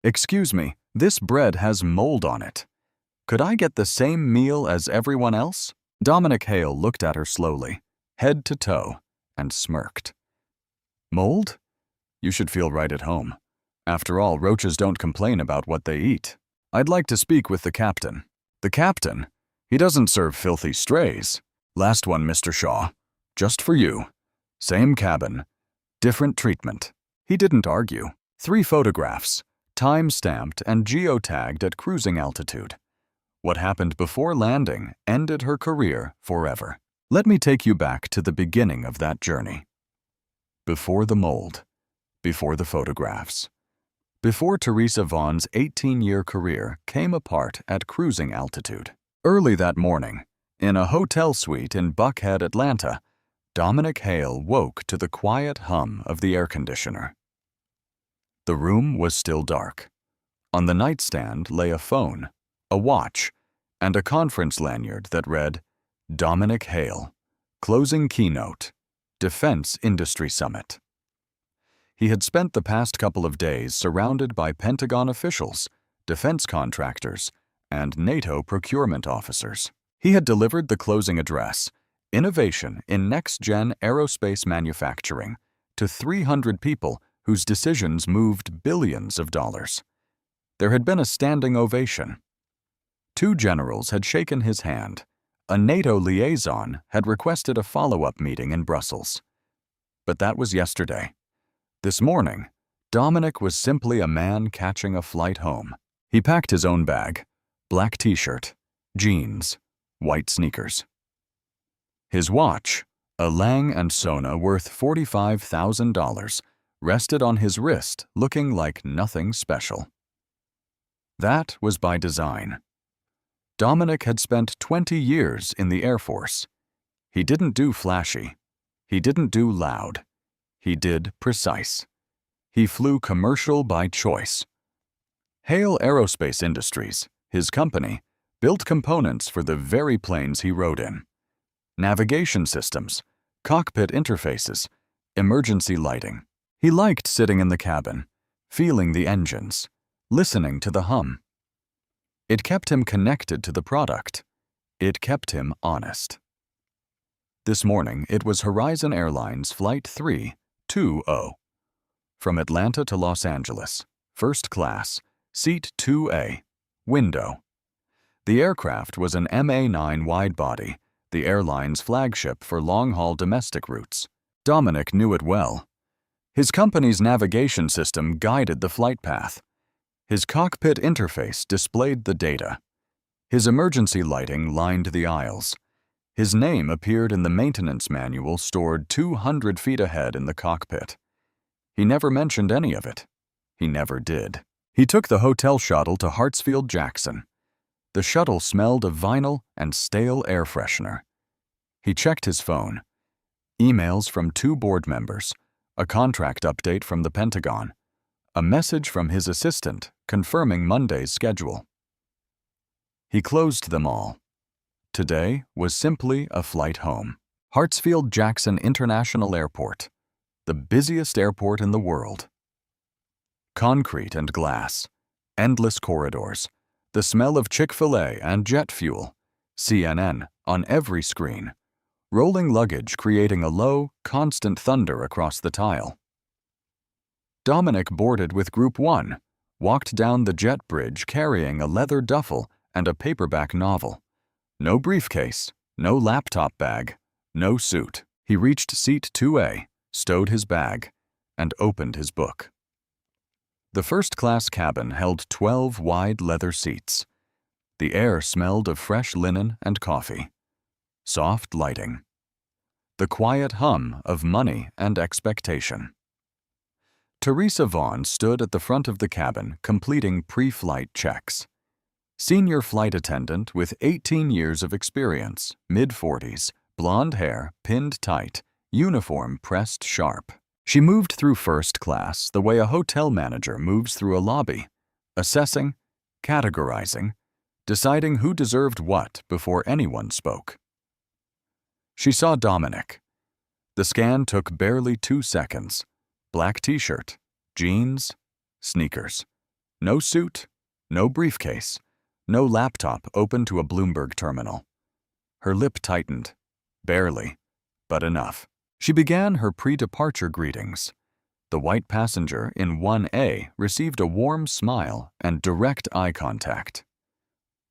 "Excuse me, this bread has mold on it. Could I get the same meal as everyone else?" Dominic Hale looked at her slowly, head to toe, and smirked. "Mold? You should feel right at home. After all, roaches don't complain about what they eat. I'd like to speak with the captain." "The captain? He doesn't serve filthy strays. Last one, Mr. Shaw. Just for you. Same cabin. Different treatment." He didn't argue. 3 photographs, time-stamped and geotagged at cruising altitude. What happened before landing ended her career forever. Let me take you back to the beginning of that journey. Before the mold. Before the photographs. Before Teresa Vaughn's 18-year career came apart at cruising altitude. Early that morning, in a hotel suite in Buckhead, Atlanta, Dominic Hale woke to the quiet hum of the air conditioner. The room was still dark. On the nightstand lay a phone, a watch, and a conference lanyard that read, "Dominic Hale, Closing Keynote, Defense Industry Summit." He had spent the past couple of days surrounded by Pentagon officials, defense contractors, and NATO procurement officers. He had delivered the closing address, Innovation in Next-Gen Aerospace Manufacturing, to 300 people whose decisions moved billions of dollars. There had been a standing ovation. 2 generals had shaken his hand. A NATO liaison had requested a follow-up meeting in Brussels. But that was yesterday. This morning, Dominic was simply a man catching a flight home. He packed his own bag, black t-shirt, jeans, white sneakers. His watch, a Lang & Sona worth $45,000, rested on his wrist looking like nothing special. That was by design. Dominic had spent 20 years in the Air Force. He didn't do flashy. He didn't do loud. He did precise. He flew commercial by choice. Hale Aerospace Industries, his company, built components for the very planes he rode in. Navigation systems, cockpit interfaces, emergency lighting. He liked sitting in the cabin, feeling the engines, listening to the hum. It kept him connected to the product. It kept him honest. This morning, it was Horizon Airlines Flight 320. From Atlanta to Los Angeles, first class, seat 2A, window. The aircraft was an MA-9 widebody, the airline's flagship for long-haul domestic routes. Dominic knew it well. His company's navigation system guided the flight path. His cockpit interface displayed the data. His emergency lighting lined the aisles. His name appeared in the maintenance manual stored 200 feet ahead in the cockpit. He never mentioned any of it. He never did. He took the hotel shuttle to Hartsfield-Jackson. The shuttle smelled of vinyl and stale air freshener. He checked his phone. Emails from 2 board members, a contract update from the Pentagon, a message from his assistant confirming Monday's schedule. He closed them all. Today was simply a flight home. Hartsfield-Jackson International Airport, the busiest airport in the world. Concrete and glass, endless corridors, the smell of Chick-fil-A and jet fuel, CNN on every screen, rolling luggage creating a low, constant thunder across the tile. Dominic boarded with Group 1, walked down the jet bridge carrying a leather duffel and a paperback novel. No briefcase, no laptop bag, no suit. He reached seat 2A, stowed his bag, and opened his book. The first-class cabin held 12 wide leather seats. The air smelled of fresh linen and coffee. Soft lighting. The quiet hum of money and expectation. Teresa Vaughn stood at the front of the cabin completing pre-flight checks. Senior flight attendant with 18 years of experience, mid-40s, blonde hair, pinned tight, uniform pressed sharp. She moved through first class the way a hotel manager moves through a lobby, assessing, categorizing, deciding who deserved what before anyone spoke. She saw Dominic. The scan took barely 2 seconds. Black t-shirt, jeans, sneakers. No suit, no briefcase, no laptop open to a Bloomberg terminal. Her lip tightened. Barely, but enough. She began her pre-departure greetings. The white passenger in 1A received a warm smile and direct eye contact.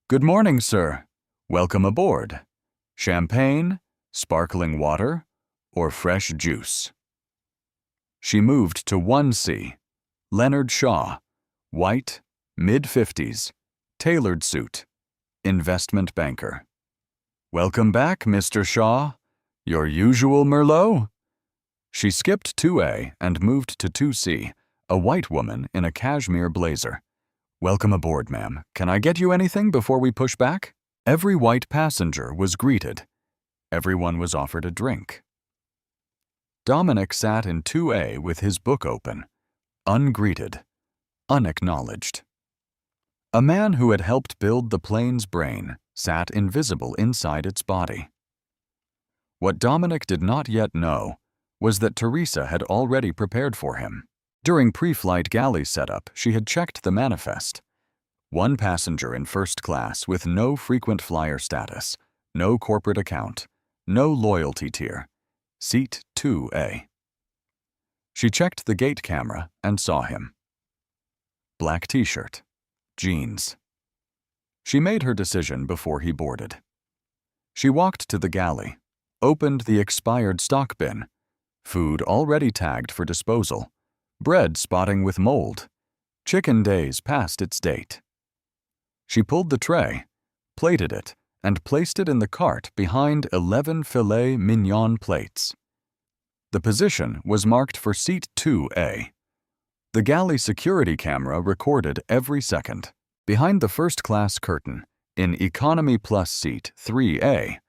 "Good morning, sir. Welcome aboard. Champagne, sparkling water, or fresh juice?" She moved to 1C. Leonard Shaw, white, mid-50s, tailored suit, investment banker. "Welcome back, Mr. Shaw. Your usual Merlot?" She skipped 2A and moved to 2C, a white woman in a cashmere blazer. "Welcome aboard, ma'am. Can I get you anything before we push back?" Every white passenger was greeted. Everyone was offered a drink. Dominic sat in 2A with his book open, ungreeted, unacknowledged. A man who had helped build the plane's brain sat invisible inside its body. What Dominic did not yet know was that Teresa had already prepared for him. During pre-flight galley setup, she had checked the manifest. One passenger in first class with no frequent flyer status, no corporate account, no loyalty tier. Seat 2A. She checked the gate camera and saw him. Black t-shirt, jeans. She made her decision before he boarded. She walked to the galley, opened the expired stock bin, food already tagged for disposal, bread spotting with mold, chicken days past its date. She pulled the tray, plated it, and placed it in the cart behind 11 filet mignon plates. The position was marked for seat 2A. The galley security camera recorded every second. Behind the first-class curtain, in Economy Plus seat 3A,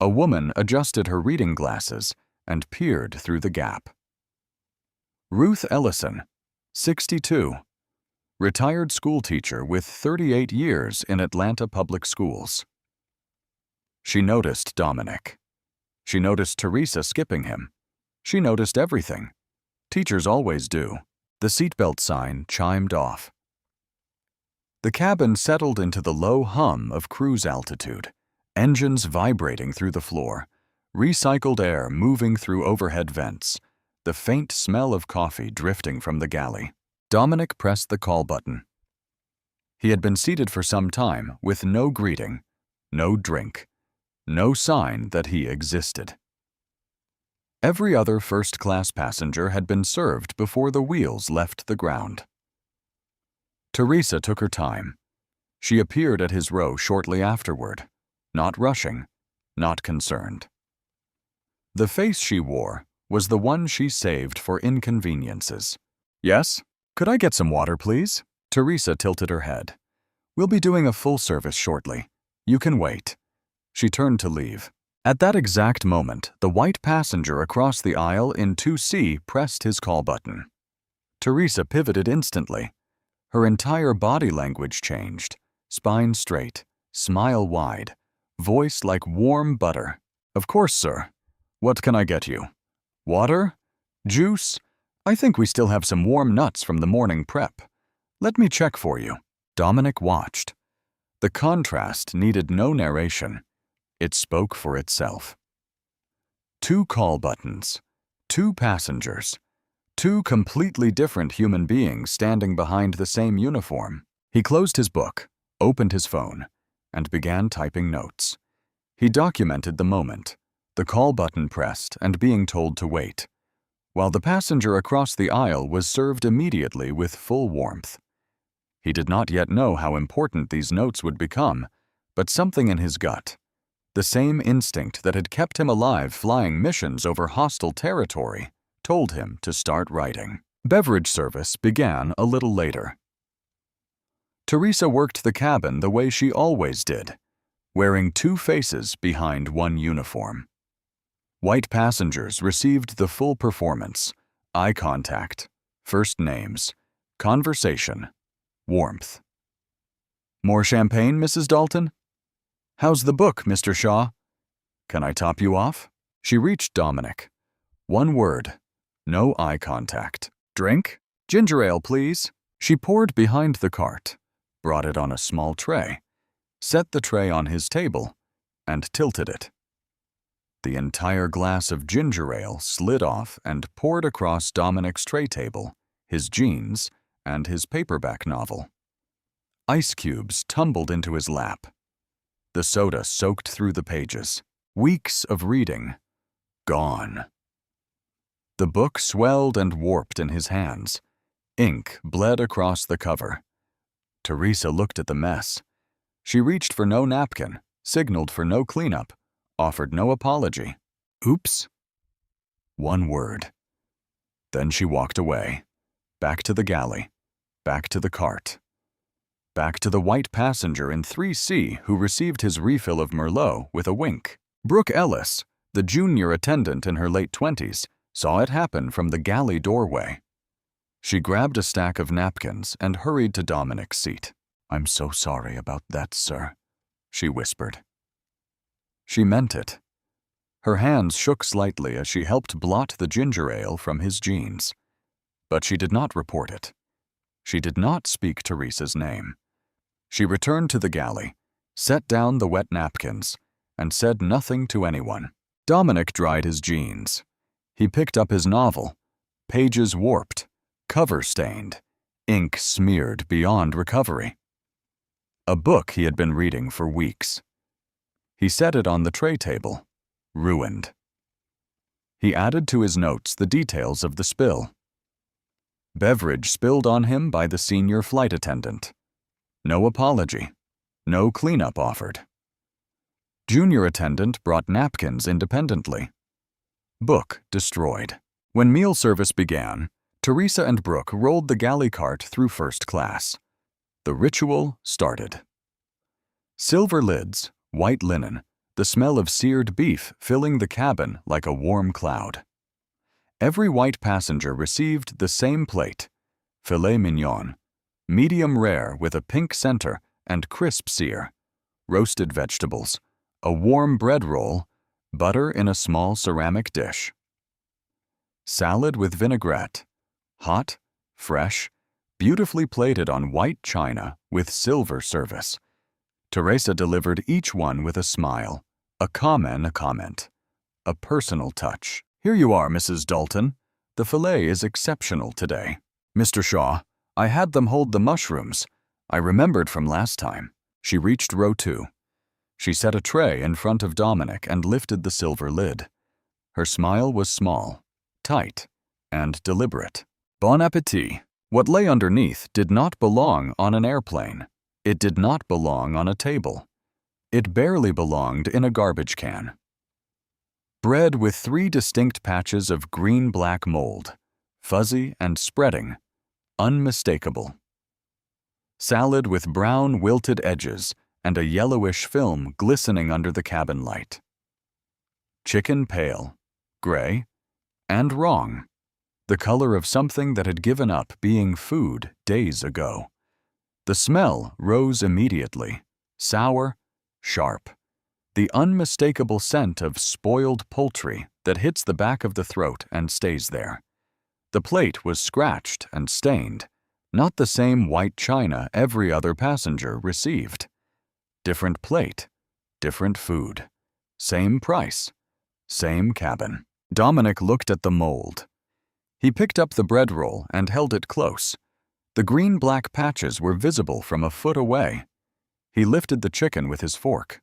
a woman adjusted her reading glasses and peered through the gap. Ruth Ellison, 62, retired schoolteacher with 38 years in Atlanta public schools. She noticed Dominic. She noticed Teresa skipping him. She noticed everything. Teachers always do. The seatbelt sign chimed off. The cabin settled into the low hum of cruise altitude, engines vibrating through the floor, recycled air moving through overhead vents, the faint smell of coffee drifting from the galley. Dominic pressed the call button. He had been seated for some time with no greeting, no drink, no sign that he existed. Every other first-class passenger had been served before the wheels left the ground. Teresa took her time. She appeared at his row shortly afterward, not rushing, not concerned. The face she wore was the one she saved for inconveniences. "Yes? Could I get some water, please?" Teresa tilted her head. "We'll be doing a full service shortly. You can wait." She turned to leave. At that exact moment, the white passenger across the aisle in 2C pressed his call button. Teresa pivoted instantly. Her entire body language changed. Spine straight, smile wide, voice like warm butter. "Of course, sir. What can I get you? Water? Juice? I think we still have some warm nuts from the morning prep. Let me check for you." Dominic watched. The contrast needed no narration. It spoke for itself. Two call buttons, two passengers, two completely different human beings standing behind the same uniform. He closed his book, opened his phone, and began typing notes. He documented the moment, the call button pressed and being told to wait, while the passenger across the aisle was served immediately with full warmth. He did not yet know how important these notes would become, but something in his gut, the same instinct that had kept him alive flying missions over hostile territory, told him to start writing. Beverage service began a little later. Teresa worked the cabin the way she always did, wearing two faces behind one uniform. White passengers received the full performance, eye contact, first names, conversation, warmth. "More champagne, Mrs. Dalton? How's the book, Mr. Shaw? Can I top you off?" She reached Dominic. One word, no eye contact. "Drink? Ginger ale, please." She poured behind the cart, brought it on a small tray, set the tray on his table, and tilted it. The entire glass of ginger ale slid off and poured across Dominic's tray table, his jeans, and his paperback novel. Ice cubes tumbled into his lap. The soda soaked through the pages. Weeks of reading, gone. The book swelled and warped in his hands. Ink bled across the cover. Teresa looked at the mess. She reached for no napkin, signaled for no cleanup, offered no apology. Oops. One word. Then she walked away. Back to the galley. Back to the cart. Back to the white passenger in 3C who received his refill of Merlot with a wink. Brooke Ellis, the junior attendant in her late 20s, saw it happen from the galley doorway. She grabbed a stack of napkins and hurried to Dominic's seat. "I'm so sorry about that, sir," she whispered. She meant it. Her hands shook slightly as she helped blot the ginger ale from his jeans. But she did not report it. She did not speak Teresa's name. She returned to the galley, set down the wet napkins, and said nothing to anyone. Dominic dried his jeans. He picked up his novel, pages warped, cover stained, ink smeared beyond recovery. A book he had been reading for weeks. He set it on the tray table, ruined. He added to his notes the details of the spill. Beverage spilled on him by the senior flight attendant. No apology, no cleanup offered. Junior attendant brought napkins independently. Book destroyed. When meal service began, Teresa and Brooke rolled the galley cart through first class. The ritual started. Silver lids, white linen, the smell of seared beef filling the cabin like a warm cloud. Every white passenger received the same plate, filet mignon, medium rare with a pink center and crisp sear, roasted vegetables, a warm bread roll, butter in a small ceramic dish. Salad with vinaigrette, hot, fresh, beautifully plated on white china with silver service. Teresa delivered each one with a smile, a comment, a personal touch. "Here you are, Mrs. Dalton. The filet is exceptional today. Mr. Shaw, I had them hold the mushrooms. I remembered from last time." She reached row 2. She set a tray in front of Dominic and lifted the silver lid. Her smile was small, tight, and deliberate. Bon appétit. What lay underneath did not belong on an airplane. It did not belong on a table. It barely belonged in a garbage can. Bread with 3 distinct patches of green-black mold, fuzzy and spreading, unmistakable. Salad with brown wilted edges and a yellowish film glistening under the cabin light. Chicken pale, gray, and wrong, the color of something that had given up being food days ago. The smell rose immediately, sour, sharp, the unmistakable scent of spoiled poultry that hits the back of the throat and stays there. The plate was scratched and stained, not the same white china every other passenger received. Different plate, different food, same price, same cabin. Dominic looked at the mold. He picked up the bread roll and held it close. The green-black patches were visible from a foot away. He lifted the chicken with his fork.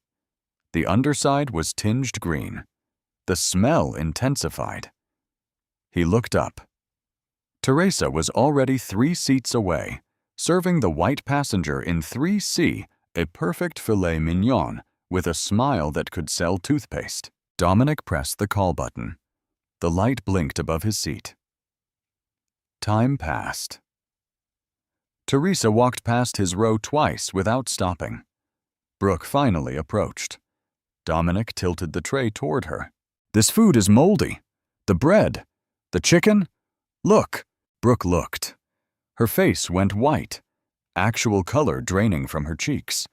The underside was tinged green. The smell intensified. He looked up. Teresa was already 3 seats away, serving the white passenger in 3C a perfect filet mignon with a smile that could sell toothpaste. Dominic pressed the call button. The light blinked above his seat. Time passed. Teresa walked past his row twice without stopping. Brooke finally approached. Dominic tilted the tray toward her. "This food is moldy. The bread. The chicken. Look." Brooke looked. Her face went white, actual color draining from her cheeks.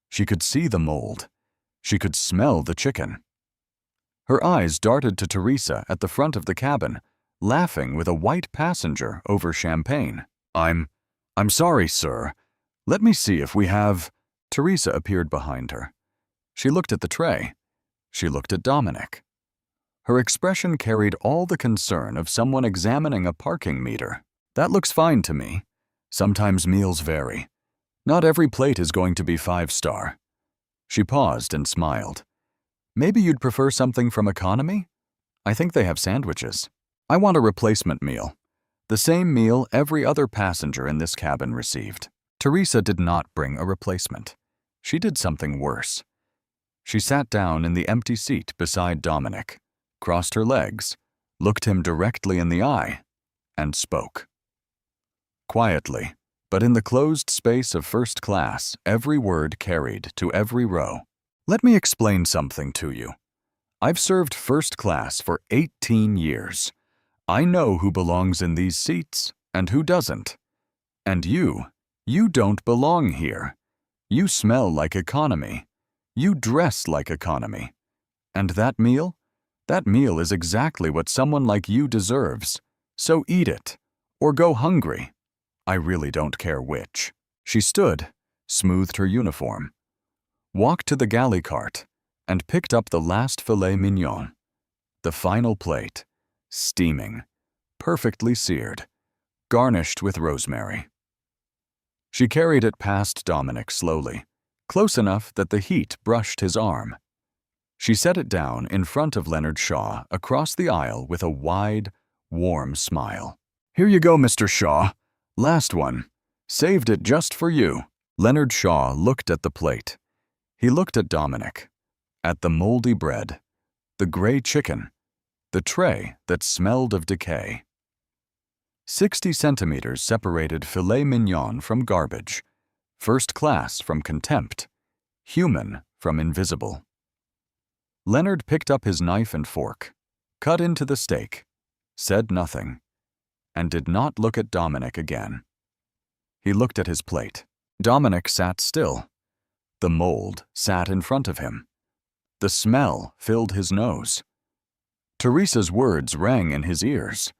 She could see the mold. She could smell the chicken. Her eyes darted to Teresa at the front of the cabin, laughing with a white passenger over champagne. I'm I'm sorry, sir. Let me see if we have… Teresa appeared behind her. She looked at the tray. She looked at Dominic. Her expression carried all the concern of someone examining a parking meter. That looks fine to me. Sometimes meals vary. Not every plate is going to be 5-star. She paused and smiled. Maybe you'd prefer something from economy? I think they have sandwiches. I want a replacement meal. The same meal every other passenger in this cabin received. Teresa did not bring a replacement. She did something worse. She sat down in the empty seat beside Dominic, crossed her legs, looked him directly in the eye, and spoke. Quietly, but in the closed space of first class, every word carried to every row. Let me explain something to you. I've served first class for 18 years. I know who belongs in these seats and who doesn't. And you don't belong here. You smell like economy. You dress like economy. And that meal is exactly what someone like you deserves. So eat it, or go hungry. I really don't care which. She stood, smoothed her uniform, walked to the galley cart, and picked up the last filet mignon. The final plate, steaming, perfectly seared, garnished with rosemary. She carried it past Dominic slowly, close enough that the heat brushed his arm. She set it down in front of Leonard Shaw across the aisle with a wide, warm smile. Here you go, Mr. Shaw. Last one. Saved it just for you. Leonard Shaw looked at the plate. He looked at Dominic, at the moldy bread, the gray chicken, the tray that smelled of decay. 60 centimeters separated filet mignon from garbage, first class from contempt, human from invisible. Leonard picked up his knife and fork, cut into the steak, said nothing, and did not look at Dominic again. He looked at his plate. Dominic sat still. The mold sat in front of him. The smell filled his nose. Teresa's words rang in his ears.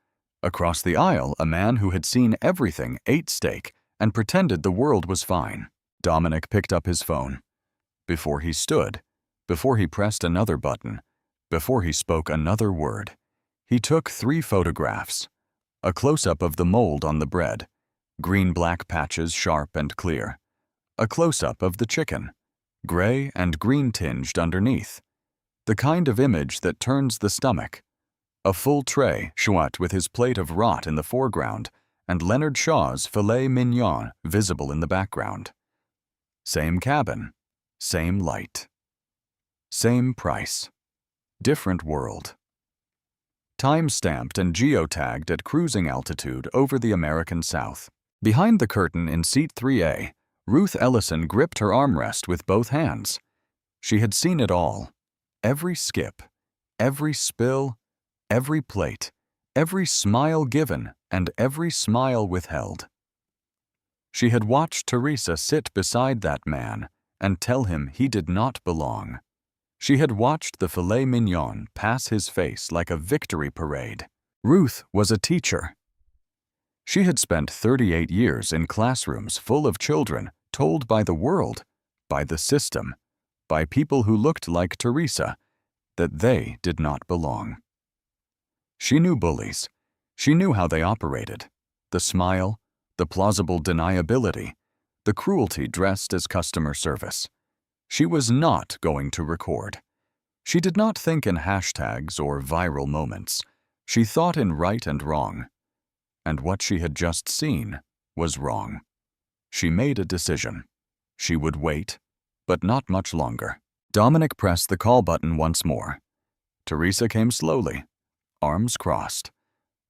Across the aisle, a man who had seen everything ate steak and pretended the world was fine. Dominic picked up his phone. Before he stood, before he pressed another button, before he spoke another word, he took 3 photographs. A close-up of the mold on the bread, green-black patches sharp and clear. A close-up of the chicken, gray and green-tinged underneath. The kind of image that turns the stomach. A full tray, Chouette with his plate of rot in the foreground, and Leonard Shaw's filet mignon visible in the background. Same cabin, same light. Same price. Different world. Time-stamped and geotagged at cruising altitude over the American South. Behind the curtain in seat 3A, Ruth Ellison gripped her armrest with both hands. She had seen it all. Every skip, every spill, every plate, every smile given, and every smile withheld. She had watched Teresa sit beside that man and tell him he did not belong. She had watched the filet mignon pass his face like a victory parade. Ruth was a teacher. She had spent 38 years in classrooms full of children told by the world, by the system, by people who looked like Teresa, that they did not belong. She knew bullies. She knew how they operated. The smile, the plausible deniability, the cruelty dressed as customer service. She was not going to record. She did not think in hashtags or viral moments. She thought in right and wrong. And what she had just seen was wrong. She made a decision. She would wait, but not much longer. Dominic pressed the call button once more. Teresa came slowly, arms crossed.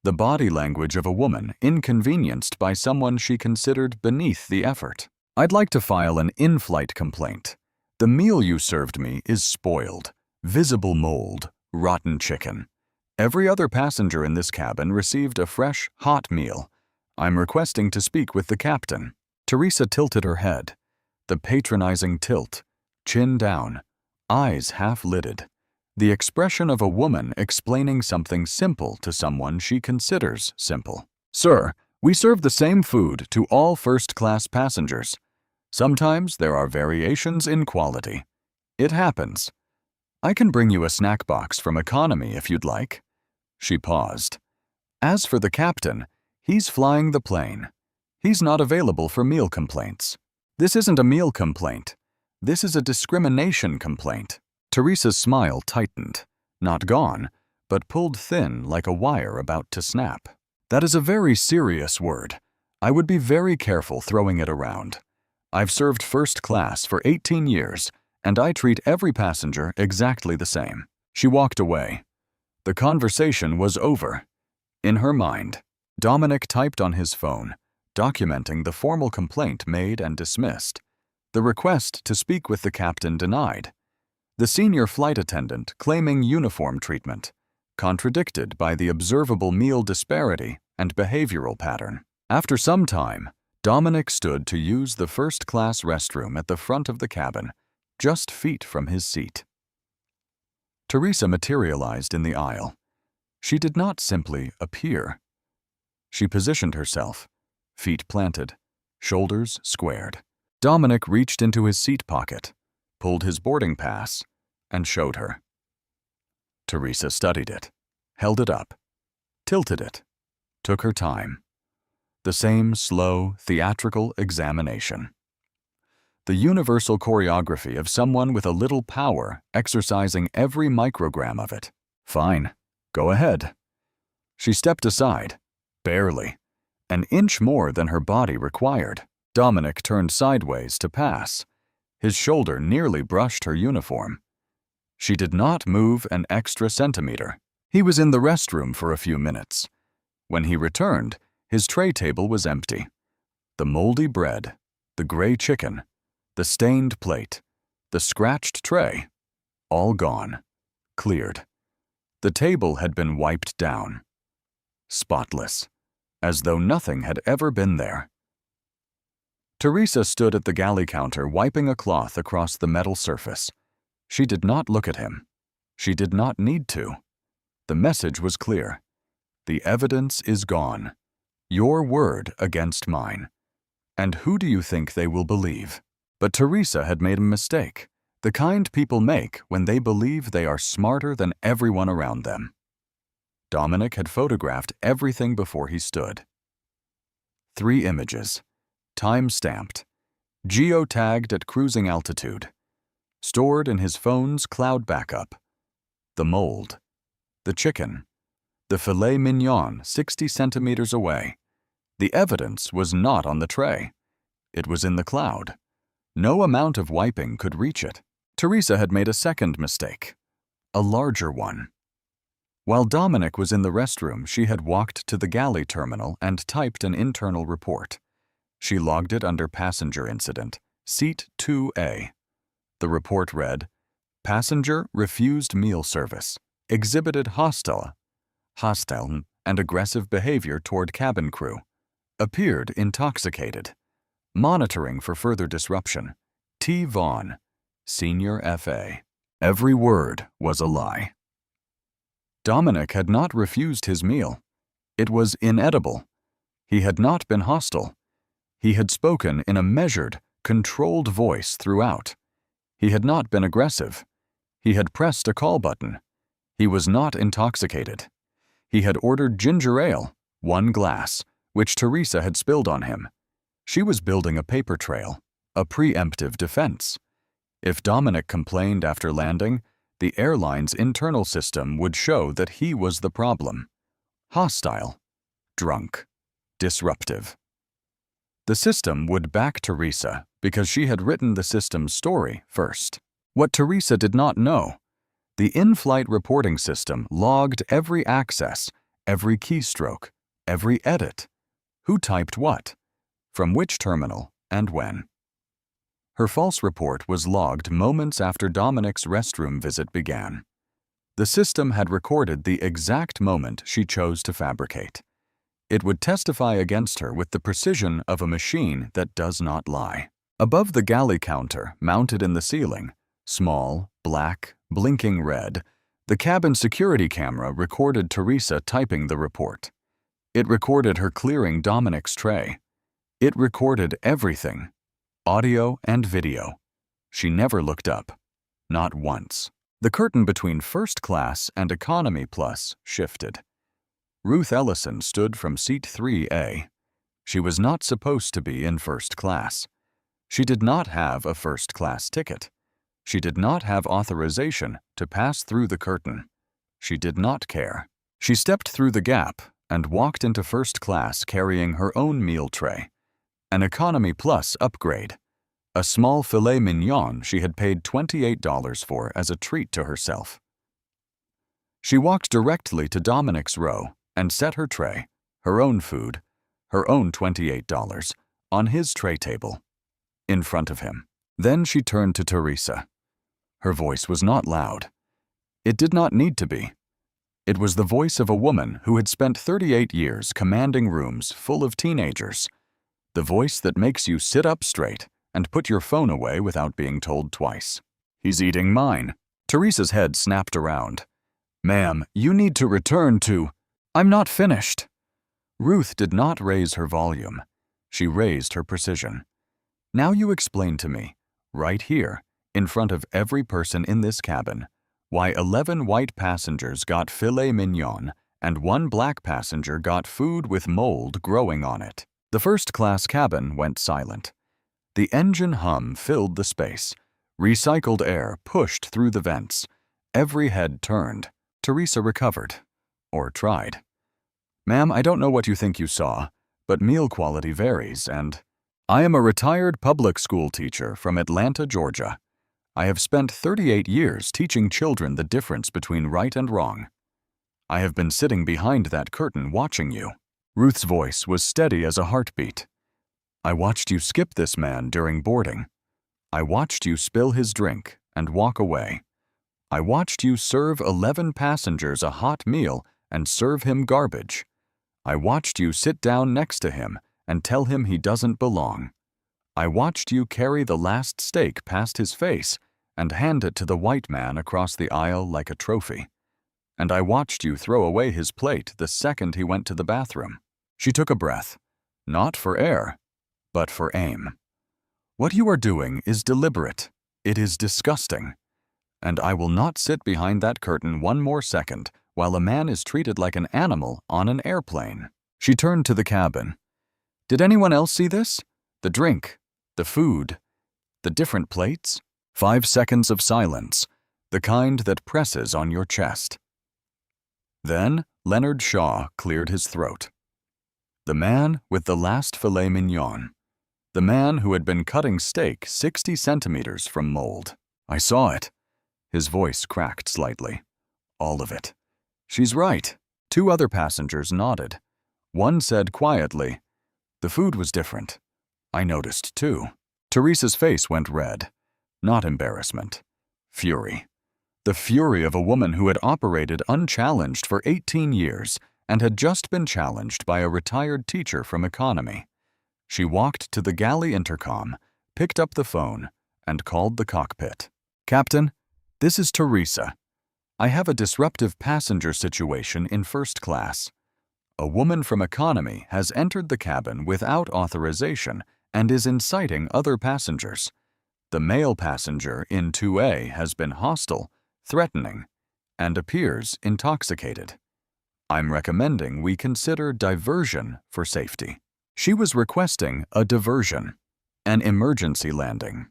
The body language of a woman inconvenienced by someone she considered beneath the effort. I'd like to file an in-flight complaint. The meal you served me is spoiled, visible mold, rotten chicken. Every other passenger in this cabin received a fresh, hot meal. I'm requesting to speak with the captain. Teresa tilted her head. The patronizing tilt, chin down, eyes half-lidded. The expression of a woman explaining something simple to someone she considers simple. Sir, We serve the same food to all first-class passengers. Sometimes there are variations in quality. It happens. I can bring you a snack box from economy if you'd like." She paused. "As for the captain, he's flying the plane. He's not available for meal complaints." "This isn't a meal complaint. This is a discrimination complaint." Teresa's smile tightened, not gone, but pulled thin like a wire about to snap. "That is a very serious word. I would be very careful throwing it around. I've served first class for 18 years, and I treat every passenger exactly the same." She walked away. The conversation was over. In her mind, Dominic typed on his phone, documenting the formal complaint made and dismissed, the request to speak with the captain denied, the senior flight attendant claiming uniform treatment, contradicted by the observable meal disparity and behavioral pattern. After some time, Dominic stood to use the first-class restroom at the front of the cabin, just feet from his seat. Teresa materialized in the aisle. She did not simply appear. She positioned herself, feet planted, shoulders squared. Dominic reached into his seat pocket, pulled his boarding pass, and showed her. Teresa studied it, held it up, tilted it, took her time. The same slow, theatrical examination. The universal choreography of someone with a little power exercising every microgram of it. "Fine, go ahead." She stepped aside, barely, an inch more than her body required. Dominic turned sideways to pass. His shoulder nearly brushed her uniform. She did not move an extra centimeter. He was in the restroom for a few minutes. When he returned, his tray table was empty. The moldy bread, the gray chicken, the stained plate, the scratched tray, all gone, cleared. The table had been wiped down. Spotless, as though nothing had ever been there. Teresa stood at the galley counter wiping a cloth across the metal surface. She did not look at him. She did not need to. The message was clear. The evidence is gone. Your word against mine. And who do you think they will believe? But Teresa had made a mistake, the kind people make when they believe they are smarter than everyone around them. Dominic had photographed everything before he stood. 3 images, time-stamped, geotagged at cruising altitude, stored in his phone's cloud backup. The mold, the chicken, the filet mignon 60 centimeters away. The evidence was not on the tray. It was in the cloud. No amount of wiping could reach it. Teresa had made a second mistake, a larger one. While Dominic was in the restroom, she had walked to the galley terminal and typed an internal report. She logged it under Passenger Incident, Seat 2A. The report read, "Passenger refused meal service, exhibited hostile and aggressive behavior toward cabin crew, appeared intoxicated. Monitoring for further disruption. T. Vaughn, Senior FA." Every word was a lie. Dominic had not refused his meal. It was inedible. He had not been hostile. He had spoken in a measured, controlled voice throughout. He had not been aggressive. He had pressed a call button. He was not intoxicated. He had ordered ginger ale, 1 glass, which Teresa had spilled on him. She was building a paper trail, a preemptive defense. If Dominic complained after landing, the airline's internal system would show that he was the problem. Hostile, drunk, disruptive. The system would back Teresa because she had written the system's story first. What Teresa did not know, the in-flight reporting system logged every access, every keystroke, every edit. Who typed what? From which terminal, and when. Her false report was logged moments after Dominic's restroom visit began. The system had recorded the exact moment she chose to fabricate. It would testify against her with the precision of a machine that does not lie. Above the galley counter, mounted in the ceiling, small, black, blinking red, the cabin security camera recorded Teresa typing the report. It recorded her clearing Dominic's tray. It recorded everything, audio and video. She never looked up, not once. The curtain between First Class and Economy Plus shifted. Ruth Ellison stood from seat 3A. She was not supposed to be in First Class. She did not have a first-class ticket. She did not have authorization to pass through the curtain. She did not care. She stepped through the gap and walked into First Class carrying her own meal tray, an Economy Plus upgrade, a small filet mignon she had paid $28 for as a treat to herself. She walked directly to Dominic's row and set her tray, her own food, her own $28, on his tray table, in front of him. Then she turned to Teresa. Her voice was not loud. It did not need to be. It was the voice of a woman who had spent 38 years commanding rooms full of teenagers. The voice that makes you sit up straight and put your phone away without being told twice. "He's eating mine." Teresa's head snapped around. "Ma'am, you need to return to—" "I'm not finished." Ruth did not raise her volume. She raised her precision. "Now you explain to me, right here, in front of every person in this cabin, why 11 white passengers got filet mignon and 1 black passenger got food with mold growing on it." The first-class cabin went silent. The engine hum filled the space. Recycled air pushed through the vents. Every head turned. Teresa recovered. Or tried. "Ma'am, I don't know what you think you saw, but meal quality varies and—" "I am a retired public school teacher from Atlanta, Georgia. I have spent 38 years teaching children the difference between right and wrong. I have been sitting behind that curtain watching you." Ruth's voice was steady as a heartbeat. "I watched you skip this man during boarding. I watched you spill his drink and walk away. I watched you serve 11 passengers a hot meal and serve him garbage. I watched you sit down next to him and tell him he doesn't belong. I watched you carry the last steak past his face and hand it to the white man across the aisle like a trophy. And I watched you throw away his plate the second he went to the bathroom." She took a breath, not for air, but for aim. "What you are doing is deliberate. It is disgusting. And I will not sit behind that curtain one more second while a man is treated like an animal on an airplane." She turned to the cabin. "Did anyone else see this? The drink, the food, the different plates?" 5 seconds of silence, the kind that presses on your chest. Then Leonard Shaw cleared his throat. The man with the last filet mignon. The man who had been cutting steak 60 centimeters from mold. "I saw it." His voice cracked slightly. "All of it." "She's right." 2 other passengers nodded. One said quietly, "The food was different. I noticed too." Teresa's face went red. Not embarrassment. Fury. The fury of a woman who had operated unchallenged for 18 years and had just been challenged by a retired teacher from economy. She walked to the galley intercom, picked up the phone, and called the cockpit. "Captain, this is Teresa. I have a disruptive passenger situation in first class. A woman from economy has entered the cabin without authorization and is inciting other passengers. The male passenger in 2A has been hostile, threatening, and appears intoxicated. I'm recommending we consider diversion for safety." She was requesting a diversion, an emergency landing.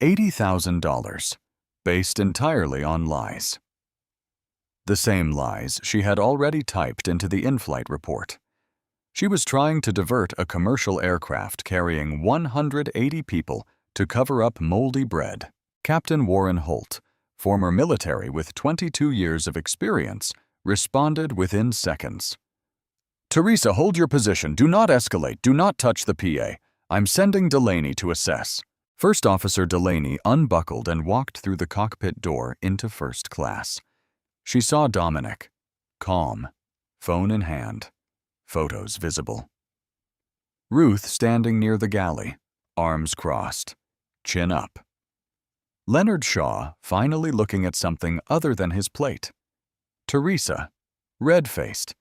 $80,000, based entirely on lies. The same lies she had already typed into the in-flight report. She was trying to divert a commercial aircraft carrying 180 people to cover up moldy bread. Captain Warren Holt, former military with 22 years of experience, responded within seconds. "Teresa, hold your position. Do not escalate. Do not touch the PA. I'm sending Delaney to assess." First Officer Delaney unbuckled and walked through the cockpit door into first class. She saw Dominic, calm, phone in hand, photos visible. Ruth standing near the galley, arms crossed, chin up. Leonard Shaw finally looking at something other than his plate. Teresa, red-faced,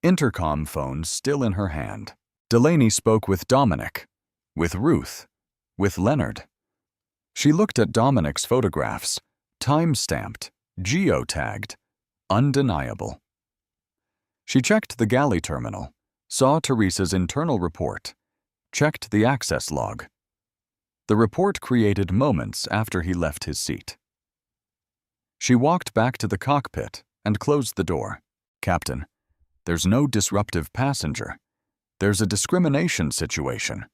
intercom phone still in her hand. Delaney spoke with Dominic, with Ruth, with Leonard. She looked at Dominic's photographs, time-stamped, geotagged, undeniable. She checked the galley terminal, saw Teresa's internal report, checked the access log. The report created moments after he left his seat. She walked back to the cockpit and closed the door. "Captain, there's no disruptive passenger. There's a discrimination situation.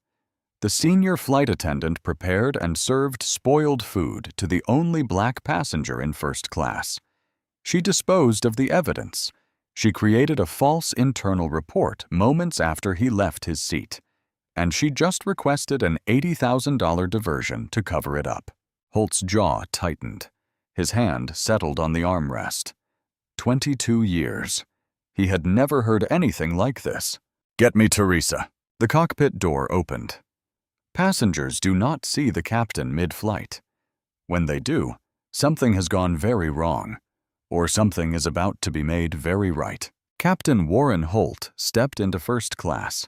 The senior flight attendant prepared and served spoiled food to the only black passenger in first class. She disposed of the evidence. She created a false internal report moments after he left his seat. And she just requested an $80,000 diversion to cover it up." Holt's jaw tightened. His hand settled on the armrest. 22 years. He had never heard anything like this. "Get me Teresa." The cockpit door opened. Passengers do not see the captain mid-flight. When they do, something has gone very wrong, or something is about to be made very right. Captain Warren Holt stepped into first class.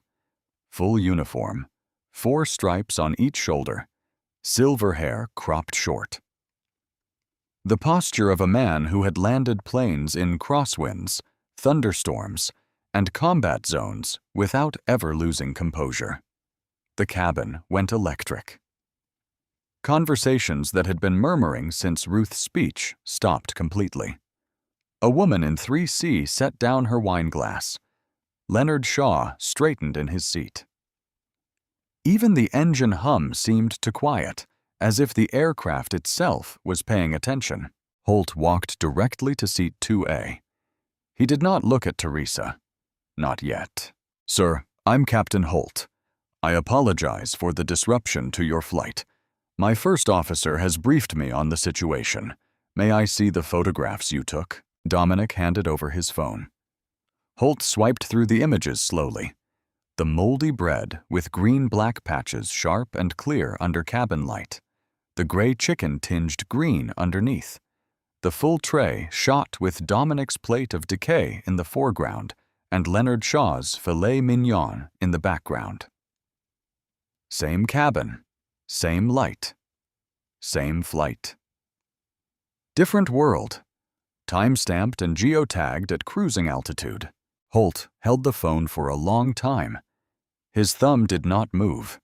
Full uniform, 4 stripes on each shoulder, silver hair cropped short. The posture of a man who had landed planes in crosswinds, thunderstorms, and combat zones without ever losing composure. The cabin went electric. Conversations that had been murmuring since Ruth's speech stopped completely. A woman in 3C set down her wineglass. Leonard Shaw straightened in his seat. Even the engine hum seemed to quiet, as if the aircraft itself was paying attention. Holt walked directly to seat 2A. He did not look at Teresa. Not yet. "Sir, I'm Captain Holt. I apologize for the disruption to your flight. My first officer has briefed me on the situation. May I see the photographs you took?" Dominic handed over his phone. Holt swiped through the images slowly. The moldy bread with green-black patches sharp and clear under cabin light. The gray chicken tinged green underneath. The full tray shot with Dominic's plate of decay in the foreground and Leonard Shaw's filet mignon in the background. Same cabin, same light, same flight. Different world. Time-stamped and geotagged at cruising altitude. Holt held the phone for a long time. His thumb did not move.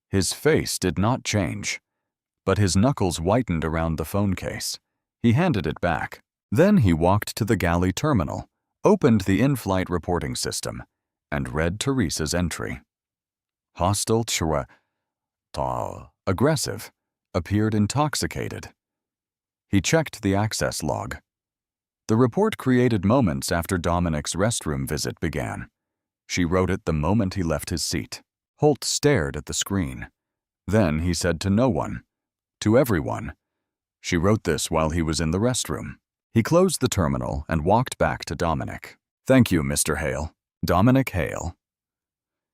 His face did not change. But his knuckles whitened around the phone case. He handed it back. Then he walked to the galley terminal, opened the in-flight reporting system, and read Teresa's entry. Hostile aggressive, appeared intoxicated. He checked the access log. The report created moments after Dominic's restroom visit began. She wrote it the moment he left his seat. Holt stared at the screen. Then he said to no one, to everyone. She wrote this while he was in the restroom. He closed the terminal and walked back to Dominic. "Thank you, Mr. Hale." Dominic Hale.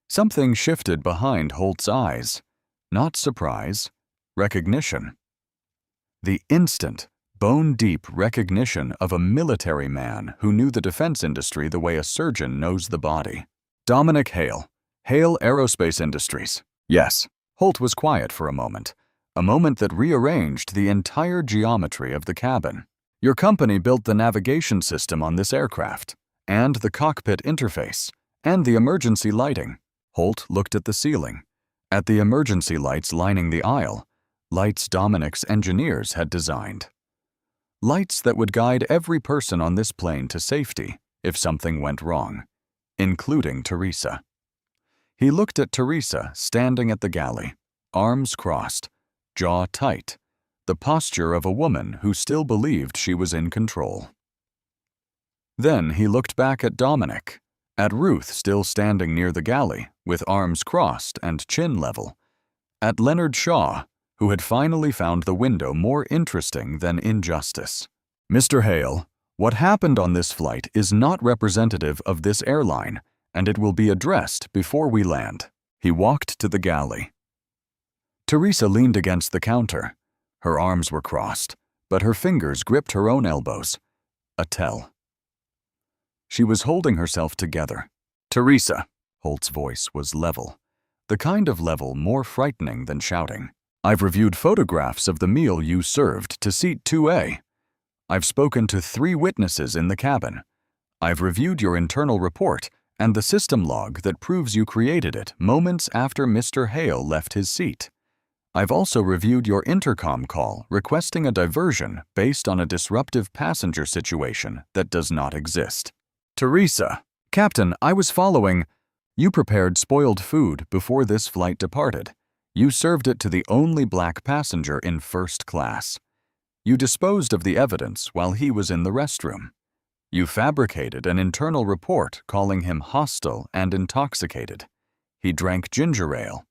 Something shifted behind Holt's eyes. Not surprise, recognition. The instant, bone-deep recognition of a military man who knew the defense industry the way a surgeon knows the body. Dominic Hale, Hale Aerospace Industries. Yes. Holt was quiet for a moment that rearranged the entire geometry of the cabin. Your company built the navigation system on this aircraft, and the cockpit interface, and the emergency lighting. Holt looked at the ceiling, at the emergency lights lining the aisle, lights Dominic's engineers had designed. Lights that would guide every person on this plane to safety if something went wrong, including Teresa. He looked at Teresa standing at the galley, arms crossed, jaw tight, the posture of a woman who still believed she was in control. Then he looked back at Dominic, at Ruth still standing near the galley with arms crossed and chin level, at Leonard Shaw, who had finally found the window more interesting than injustice. "Mr. Hale, what happened on this flight is not representative of this airline, and it will be addressed before we land." He walked to the galley. Teresa leaned against the counter. Her arms were crossed, but her fingers gripped her own elbows. A tell. She was holding herself together, Teresa. Holt's voice was level. The kind of level more frightening than shouting. I've reviewed photographs of the meal you served to seat 2A. I've spoken to 3 witnesses in the cabin. I've reviewed your internal report and the system log that proves you created it moments after Mr. Hale left his seat. I've also reviewed your intercom call requesting a diversion based on a disruptive passenger situation that does not exist. Teresa. Captain, I was following. You prepared spoiled food before this flight departed. You served it to the only black passenger in first class. You disposed of the evidence while he was in the restroom. You fabricated an internal report calling him hostile and intoxicated. He drank ginger ale.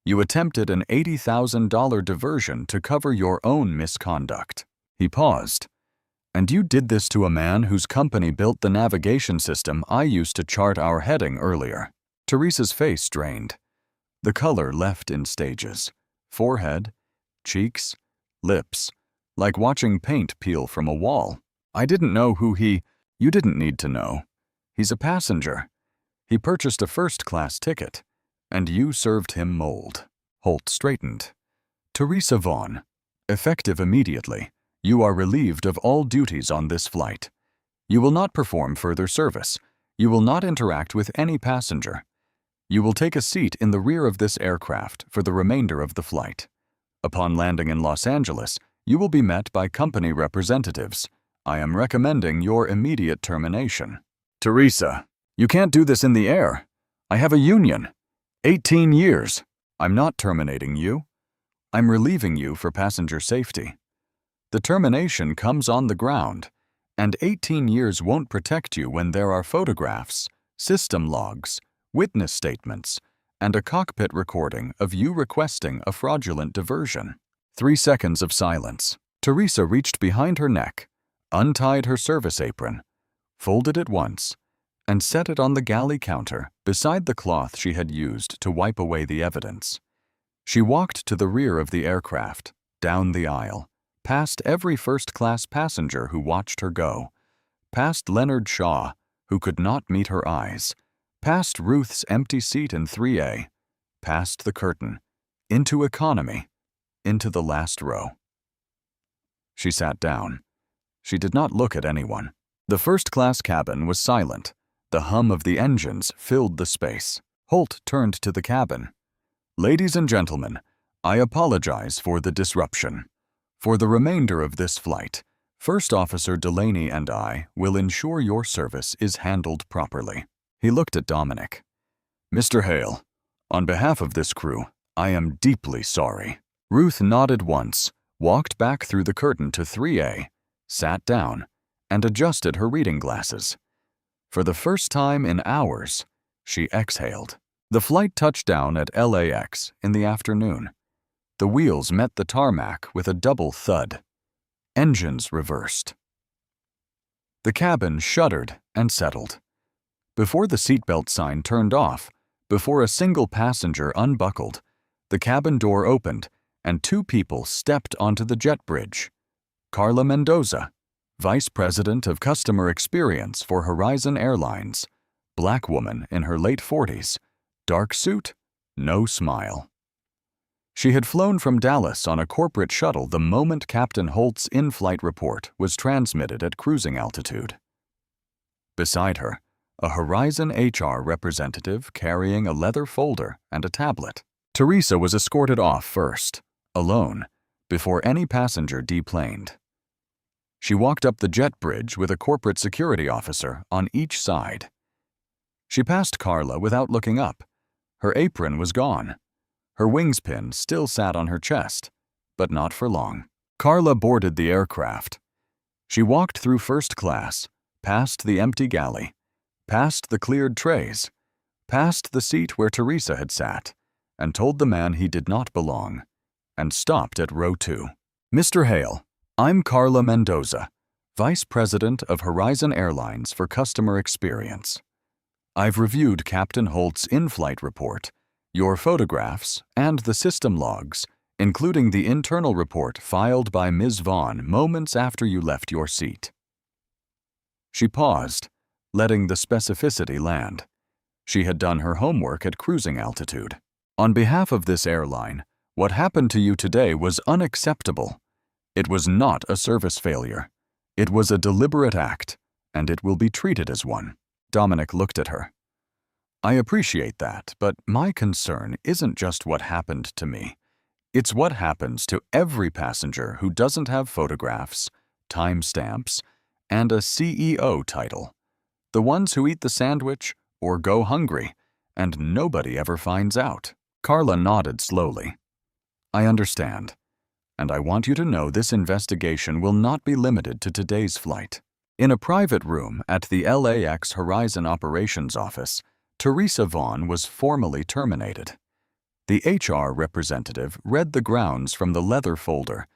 You attempted an $80,000 diversion to cover your own misconduct. He paused. And you did this to a man whose company built the navigation system I used to chart our heading earlier. Teresa's face drained. The color left in stages. Forehead, cheeks, lips, like watching paint peel from a wall. I didn't know who he... You didn't need to know. He's a passenger. He purchased a first-class ticket, and you served him mold. Holt straightened. Teresa Vaughn, effective immediately, you are relieved of all duties on this flight. You will not perform further service. You will not interact with any passenger. You will take a seat in the rear of this aircraft for the remainder of the flight. Upon landing in Los Angeles, you will be met by company representatives. I am recommending your immediate termination. Teresa, you can't do this in the air. I have a union. 18 years. I'm not terminating you. I'm relieving you for passenger safety. The termination comes on the ground, and 18 years won't protect you when there are photographs, system logs, witness statements, and a cockpit recording of you requesting a fraudulent diversion. 3 seconds of silence. Teresa reached behind her neck, untied her service apron, folded it once, and set it on the galley counter beside the cloth she had used to wipe away the evidence. She walked to the rear of the aircraft, down the aisle, past every first-class passenger who watched her go, past Leonard Shaw, who could not meet her eyes, past Ruth's empty seat in 3A, past the curtain, into economy, into the last row. She sat down. She did not look at anyone. The first-class cabin was silent. The hum of the engines filled the space. Holt turned to the cabin. Ladies and gentlemen, I apologize for the disruption. For the remainder of this flight, First Officer Delaney and I will ensure your service is handled properly. He looked at Dominic. Mr. Hale, on behalf of this crew, I am deeply sorry. Ruth nodded once, walked back through the curtain to 3A, sat down, and adjusted her reading glasses. For the first time in hours, she exhaled. The flight touched down at LAX in the afternoon. The wheels met the tarmac with a double thud. Engines reversed. The cabin shuddered and settled. Before the seatbelt sign turned off, before a single passenger unbuckled, the cabin door opened and 2 people stepped onto the jet bridge. Carla Mendoza, Vice President of Customer Experience for Horizon Airlines, black woman in her late 40s, dark suit, no smile. She had flown from Dallas on a corporate shuttle the moment Captain Holt's in-flight report was transmitted at cruising altitude. Beside her, a Horizon HR representative carrying a leather folder and a tablet. Teresa was escorted off first, alone, before any passenger deplaned. She walked up the jet bridge with a corporate security officer on each side. She passed Carla without looking up. Her apron was gone. Her wings pin still sat on her chest, but not for long. Carla boarded the aircraft. She walked through first class, past the empty galley, past the cleared trays, past the seat where Teresa had sat, and told the man he did not belong, and stopped at row 2. Mr. Hale, I'm Carla Mendoza, Vice President of Horizon Airlines for Customer Experience. I've reviewed Captain Holt's in-flight report, your photographs, and the system logs, including the internal report filed by Ms. Vaughn moments after you left your seat. She paused, letting the specificity land. She had done her homework at cruising altitude. On behalf of this airline, what happened to you today was unacceptable. It was not a service failure. It was a deliberate act, and it will be treated as one. Dominic looked at her. I appreciate that, but my concern isn't just what happened to me. It's what happens to every passenger who doesn't have photographs, timestamps, and a CEO title. The ones who eat the sandwich or go hungry, and nobody ever finds out. Carla nodded slowly. I understand, and I want you to know this investigation will not be limited to today's flight. In a private room at the LAX Horizon Operations Office, Teresa Vaughn was formally terminated. The HR representative read the grounds from the leather folder,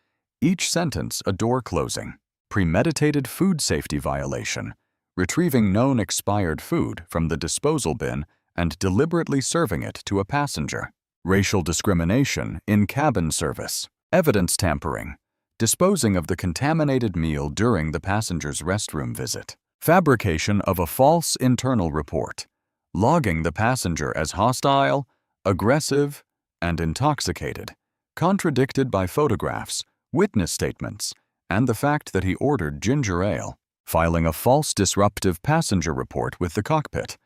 each sentence a door closing. Premeditated food safety violation, retrieving known expired food from the disposal bin and deliberately serving it to a passenger. Racial discrimination in cabin service. Evidence tampering, disposing of the contaminated meal during the passenger's restroom visit. Fabrication of a false internal report, logging the passenger as hostile, aggressive, and intoxicated, contradicted by photographs, witness statements, and the fact that he ordered ginger ale. Filing a false disruptive passenger report with the cockpit,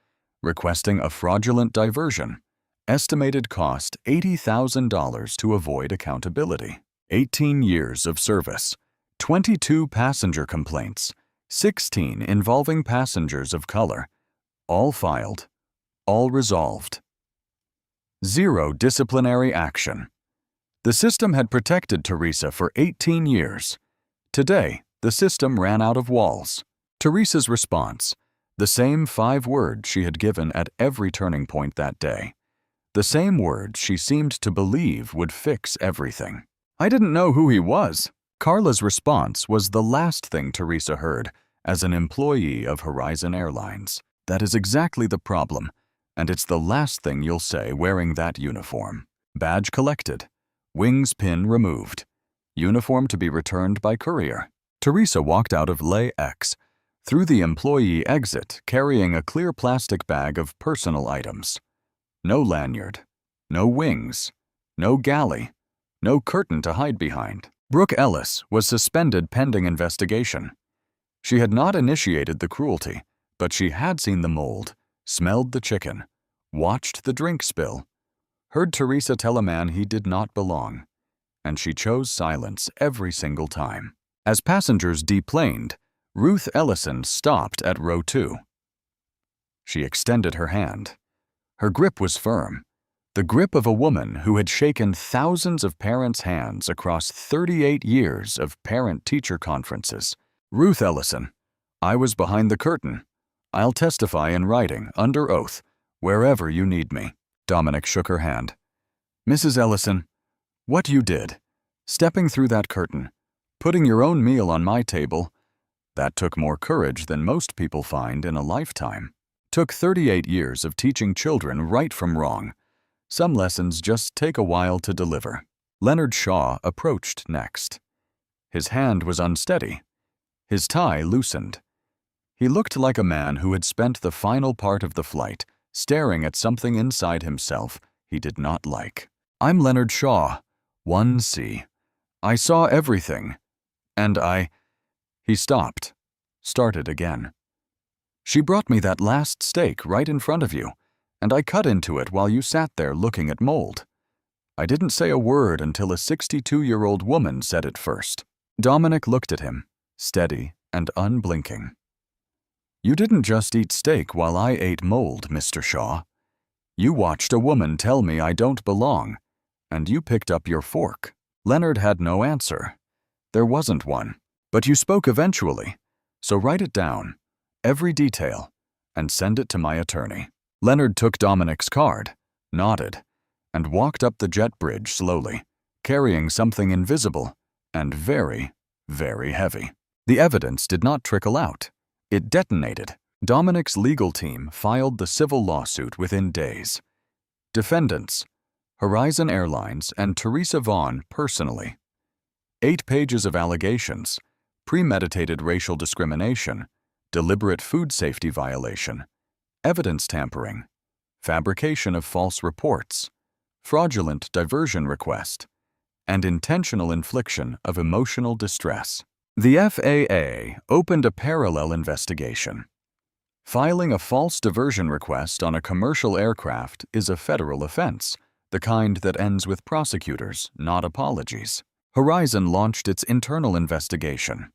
requesting a fraudulent diversion. Estimated cost $80,000 to avoid accountability. 18 years of service, 22 passenger complaints, 16 involving passengers of color, all filed, all resolved. 0 disciplinary action. The system had protected Teresa for 18 years. Today, the system ran out of walls. Teresa's response, the same 5 words she had given at every turning point that day. The same words she seemed to believe would fix everything. I didn't know who he was. Carla's response was the last thing Teresa heard as an employee of Horizon Airlines. That is exactly the problem, and it's the last thing you'll say wearing that uniform. Badge collected. Wings pin removed. Uniform to be returned by courier. Teresa walked out of LAX, through the employee exit carrying a clear plastic bag of personal items. No lanyard, no wings, no galley, no curtain to hide behind. Brooke Ellis was suspended pending investigation. She had not initiated the cruelty, but she had seen the mold, smelled the chicken, watched the drink spill, heard Teresa tell a man he did not belong, and she chose silence every single time. As passengers deplaned, Ruth Ellison stopped at row 2. She extended her hand. Her grip was firm, the grip of a woman who had shaken thousands of parents' hands across 38 years of parent-teacher conferences. Ruth Ellison, I was behind the curtain. I'll testify in writing, under oath, wherever you need me. Dominic shook her hand. Mrs. Ellison, what you did, stepping through that curtain, putting your own meal on my table, that took more courage than most people find in a lifetime. Took 38 years of teaching children right from wrong. Some lessons just take a while to deliver. Leonard Shaw approached next. His hand was unsteady. His tie loosened. He looked like a man who had spent the final part of the flight staring at something inside himself he did not like. I'm Leonard Shaw, 1C. I saw everything. And He stopped, started again. She brought me that last steak right in front of you, and I cut into it while you sat there looking at mold. I didn't say a word until a 62-year-old woman said it first. Dominic looked at him, steady and unblinking. You didn't just eat steak while I ate mold, Mr. Shaw. You watched a woman tell me I don't belong, and you picked up your fork. Leonard had no answer. There wasn't one. But you spoke eventually, so write it down, every detail, and send it to my attorney. Leonard took Dominic's card, nodded, and walked up the jet bridge slowly, carrying something invisible and very, very heavy. The evidence did not trickle out. It detonated. Dominic's legal team filed the civil lawsuit within days. Defendants, Horizon Airlines and Teresa Vaughn personally. 8 pages of allegations, premeditated racial discrimination, deliberate food safety violation, evidence tampering, fabrication of false reports, fraudulent diversion request, and intentional infliction of emotional distress. The FAA opened a parallel investigation. Filing a false diversion request on a commercial aircraft is a federal offense, the kind that ends with prosecutors, not apologies. Horizon launched its internal investigation.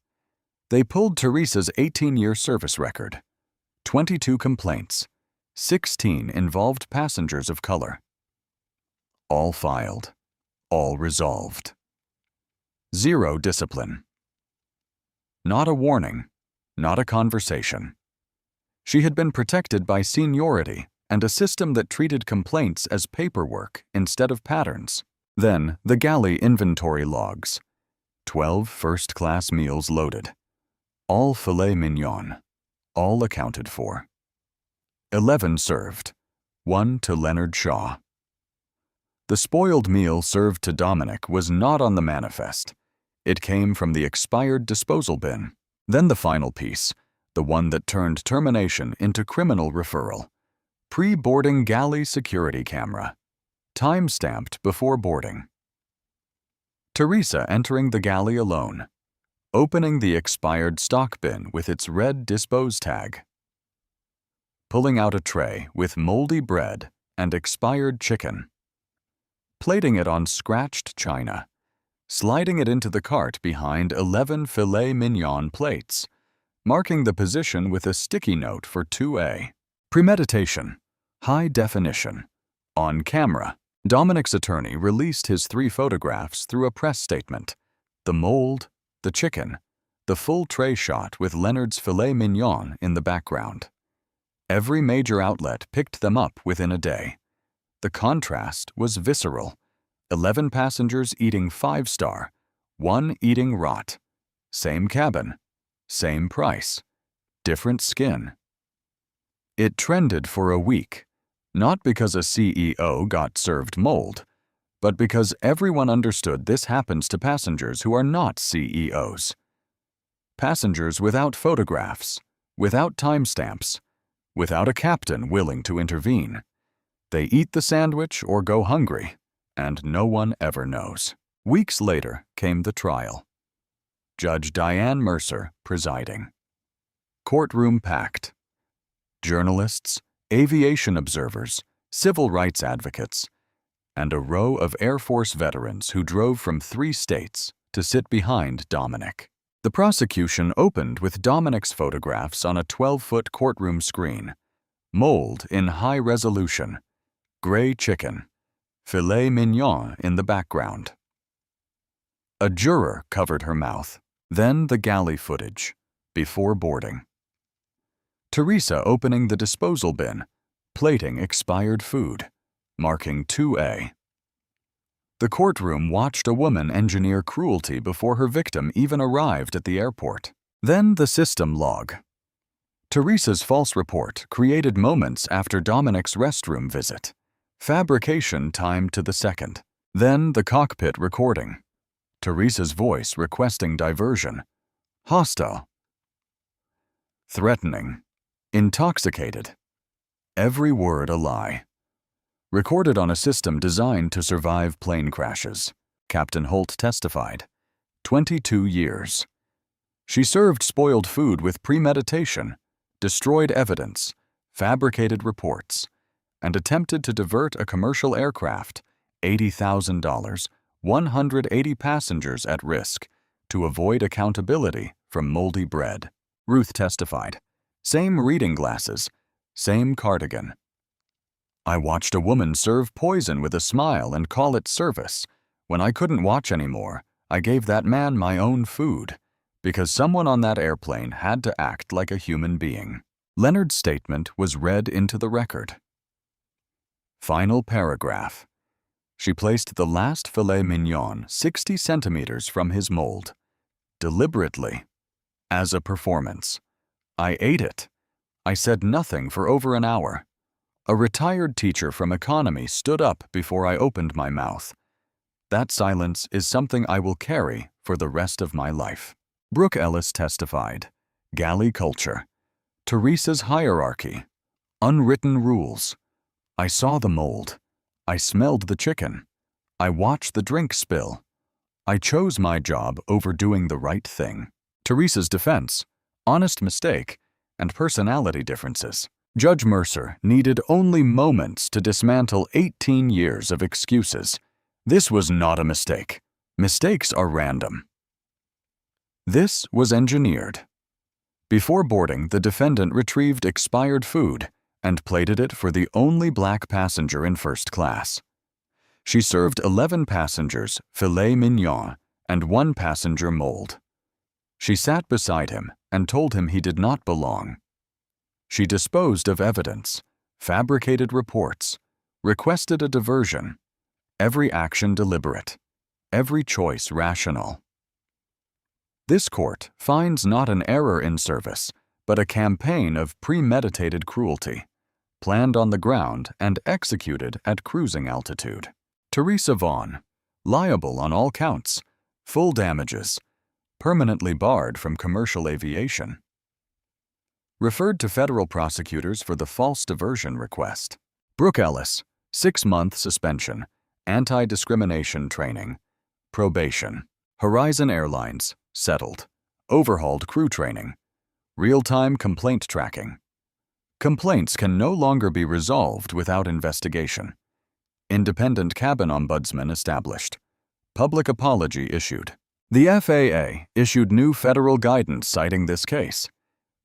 They pulled Teresa's 18-year service record. 22 complaints. 16 involved passengers of color. All filed. All resolved. 0 discipline. Not a warning. Not a conversation. She had been protected by seniority and a system that treated complaints as paperwork instead of patterns. Then, the galley inventory logs. 12 first-class meals loaded. All filet mignon. All accounted for. 11 served. 1 to Leonard Shaw. The spoiled meal served to Dominic was not on the manifest. It came from the expired disposal bin. Then the final piece, the one that turned termination into criminal referral. Pre-boarding galley security camera. Time-stamped before boarding. Teresa entering the galley alone. Opening the expired stock bin with its red dispose tag. Pulling out a tray with moldy bread and expired chicken. Plating it on scratched china. Sliding it into the cart behind 11 filet mignon plates. Marking the position with a sticky note for 2A. Premeditation. High definition. On camera. Dominic's attorney released his 3 photographs through a press statement. The mold, the chicken, the full tray shot with Leonard's filet mignon in the background. Every major outlet picked them up within a day. The contrast was visceral. 11 passengers eating 5-star, 1 eating rot. Same cabin, same price, different skin. It trended for a week, not because a CEO got served mold, but because everyone understood this happens to passengers who are not CEOs. Passengers without photographs, without timestamps, without a captain willing to intervene. They eat the sandwich or go hungry, and no one ever knows. Weeks later came the trial. Judge Diane Mercer presiding. Courtroom packed. Journalists, aviation observers, civil rights advocates, and a row of Air Force veterans who drove from 3 states to sit behind Dominic. The prosecution opened with Dominic's photographs on a 12-foot courtroom screen. Mold in high resolution. Gray chicken. Filet mignon in the background. A juror covered her mouth. Then the galley footage, before boarding. Teresa opening the disposal bin, plating expired food, marking 2A. The courtroom watched a woman engineer cruelty before her victim even arrived at the airport. Then the system log. Teresa's false report created moments after Dominic's restroom visit. Fabrication timed to the second. Then the cockpit recording. Teresa's voice requesting diversion. Hostile. Threatening. Intoxicated. Every word a lie. Recorded on a system designed to survive plane crashes. Captain Holt testified. 22 years. She served spoiled food with premeditation, destroyed evidence, fabricated reports, and attempted to divert a commercial aircraft, $80,000, 180 passengers at risk, to avoid accountability from moldy bread. Ruth testified. Same reading glasses, same cardigan. I watched a woman serve poison with a smile and call it service. When I couldn't watch anymore, I gave that man my own food, because someone on that airplane had to act like a human being. Leonard's statement was read into the record. Final paragraph. She placed the last filet mignon 60 centimeters from his mold. Deliberately. As a performance. I ate it. I said nothing for over an hour. A retired teacher from economy stood up before I opened my mouth. That silence is something I will carry for the rest of my life. Brooke Ellis testified. Galley culture. Teresa's hierarchy. Unwritten rules. I saw the mold. I smelled the chicken. I watched the drink spill. I chose my job over doing the right thing. Teresa's defense, honest mistake, and personality differences. Judge Mercer needed only moments to dismantle 18 years of excuses. This was not a mistake. Mistakes are random. This was engineered. Before boarding, the defendant retrieved expired food and plated it for the only black passenger in first class. She served 11 passengers filet mignon and 1 passenger mold. She sat beside him and told him he did not belong. She disposed of evidence, fabricated reports, requested a diversion, every action deliberate, every choice rational. This court finds not an error in service, but a campaign of premeditated cruelty, planned on the ground and executed at cruising altitude. Teresa Vaughn, liable on all counts, full damages, permanently barred from commercial aviation. Referred to federal prosecutors for the false diversion request. Brooke Ellis, 6-month suspension, anti-discrimination training, probation. Horizon Airlines, settled, overhauled crew training, real-time complaint tracking. Complaints can no longer be resolved without investigation. Independent cabin ombudsman established. Public apology issued. The FAA issued new federal guidance citing this case.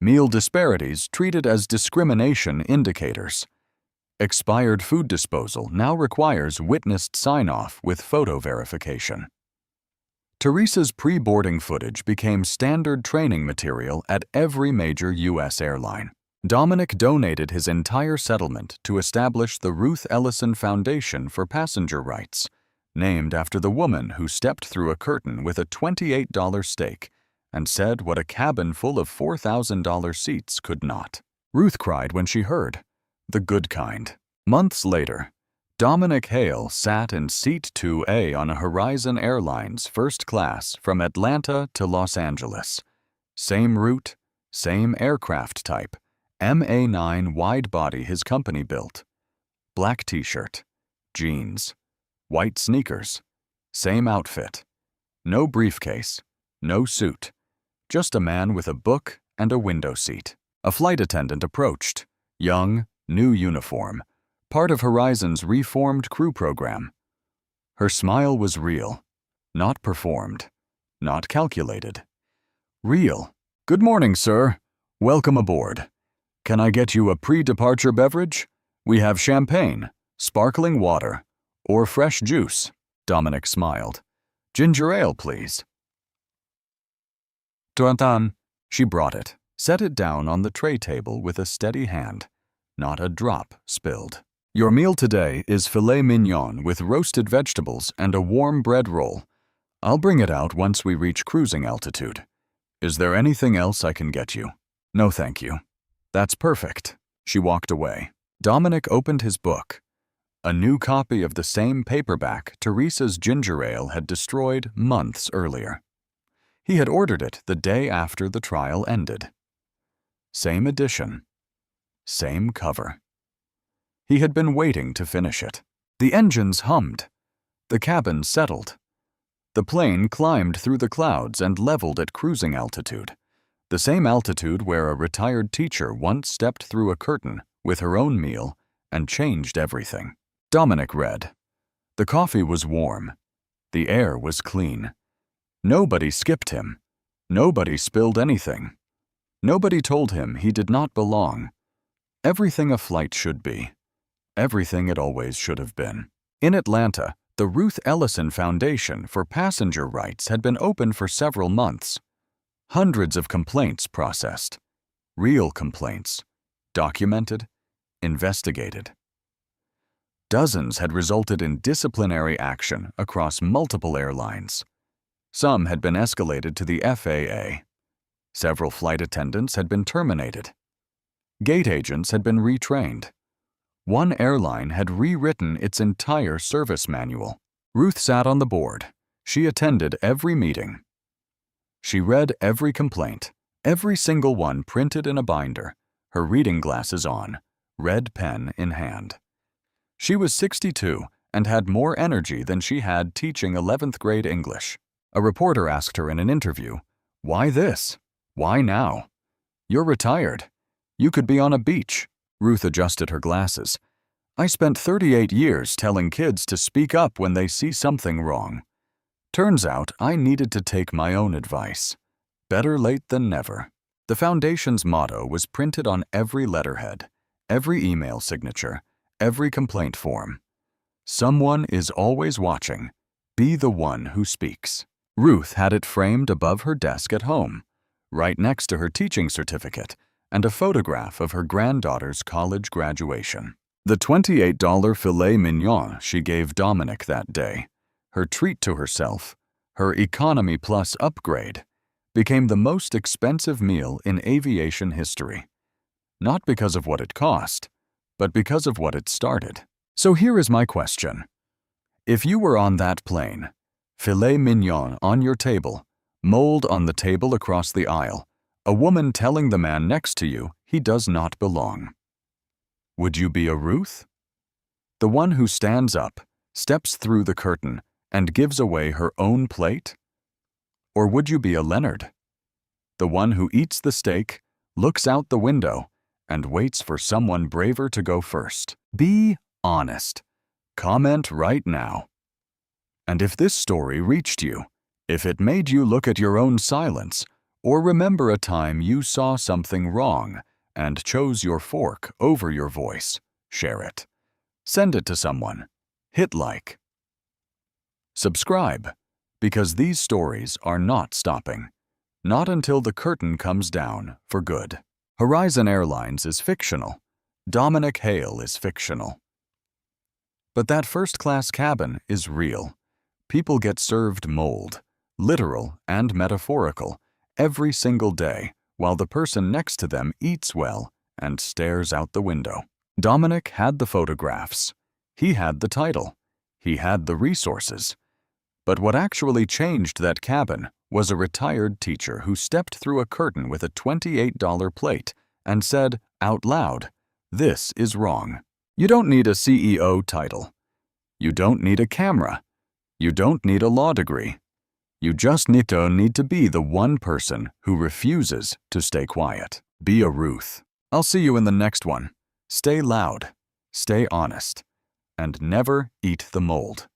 Meal disparities treated as discrimination indicators. Expired food disposal now requires witnessed sign-off with photo verification. Teresa's pre-boarding footage became standard training material at every major U.S. airline. Dominic donated his entire settlement to establish the Ruth Ellison Foundation for Passenger Rights, named after the woman who stepped through a curtain with a $28 stake and said what a cabin full of $4,000 seats could not. Ruth cried when she heard, the good kind. Months later, Dominic Hale sat in Seat 2A on a Horizon Airlines first class from Atlanta to Los Angeles. Same route, same aircraft type, MA-9 wide-body his company built. Black t-shirt, jeans, white sneakers, same outfit. No briefcase, no suit, just a man with a book and a window seat. A flight attendant approached, young, new uniform, part of Horizon's reformed crew program. Her smile was real, not performed, not calculated. Real. Good morning, sir. Welcome aboard. Can I get you a pre-departure beverage? We have champagne, sparkling water, or fresh juice. Dominic smiled. Ginger ale, please. Attendant. She brought it, set it down on the tray table with a steady hand. Not a drop spilled. Your meal today is filet mignon with roasted vegetables and a warm bread roll. I'll bring it out once we reach cruising altitude. Is there anything else I can get you? No, thank you. That's perfect. She walked away. Dominic opened his book. A new copy of the same paperback Teresa's ginger ale had destroyed months earlier. He had ordered it the day after the trial ended. Same edition. Same cover. He had been waiting to finish it. The engines hummed. The cabin settled. The plane climbed through the clouds and leveled at cruising altitude, the same altitude where a retired teacher once stepped through a curtain with her own meal and changed everything. Dominic read. The coffee was warm. The air was clean. Nobody skipped him. Nobody spilled anything. Nobody told him he did not belong. Everything a flight should be. Everything it always should have been. In Atlanta, the Ruth Ellison Foundation for Passenger Rights had been open for several months. Hundreds of complaints processed. Real complaints. Documented. Investigated. Dozens had resulted in disciplinary action across multiple airlines. Some had been escalated to the FAA. Several flight attendants had been terminated. Gate agents had been retrained. One airline had rewritten its entire service manual. Ruth sat on the board. She attended every meeting. She read every complaint, every single one printed in a binder, her reading glasses on, red pen in hand. She was 62 and had more energy than she had teaching 11th grade English. A reporter asked her in an interview, "Why this? Why now? You're retired. You could be on a beach." Ruth adjusted her glasses. "I spent 38 years telling kids to speak up when they see something wrong. Turns out I needed to take my own advice. Better late than never." The foundation's motto was printed on every letterhead, every email signature, every complaint form. Someone is always watching. Be the one who speaks. Ruth had it framed above her desk at home, right next to her teaching certificate and a photograph of her granddaughter's college graduation. The $28 filet mignon she gave Dominic that day, her treat to herself, her Economy Plus upgrade, became the most expensive meal in aviation history. Not because of what it cost, but because of what it started. So here is my question. If you were on that plane, filet mignon on your table, mold on the table across the aisle, a woman telling the man next to you he does not belong, would you be a Ruth? The one who stands up, steps through the curtain, and gives away her own plate? Or would you be a Leonard? The one who eats the steak, looks out the window, and waits for someone braver to go first. Be honest. Comment right now. And if this story reached you, if it made you look at your own silence, or remember a time you saw something wrong and chose your fork over your voice, share it. Send it to someone. Hit like. Subscribe, because these stories are not stopping. Not until the curtain comes down for good. Horizon Airlines is fictional. Dominic Hale is fictional. But that first-class cabin is real. People get served mold, literal and metaphorical, every single day, while the person next to them eats well and stares out the window. Dominic had the photographs. He had the title. He had the resources. But what actually changed that cabin was a retired teacher who stepped through a curtain with a $28 plate and said out loud, "This is wrong." You don't need a CEO title. You don't need a camera. You don't need a law degree. You just need to be the one person who refuses to stay quiet. Be a Ruth. I'll see you in the next one. Stay loud, stay honest, and never eat the mold.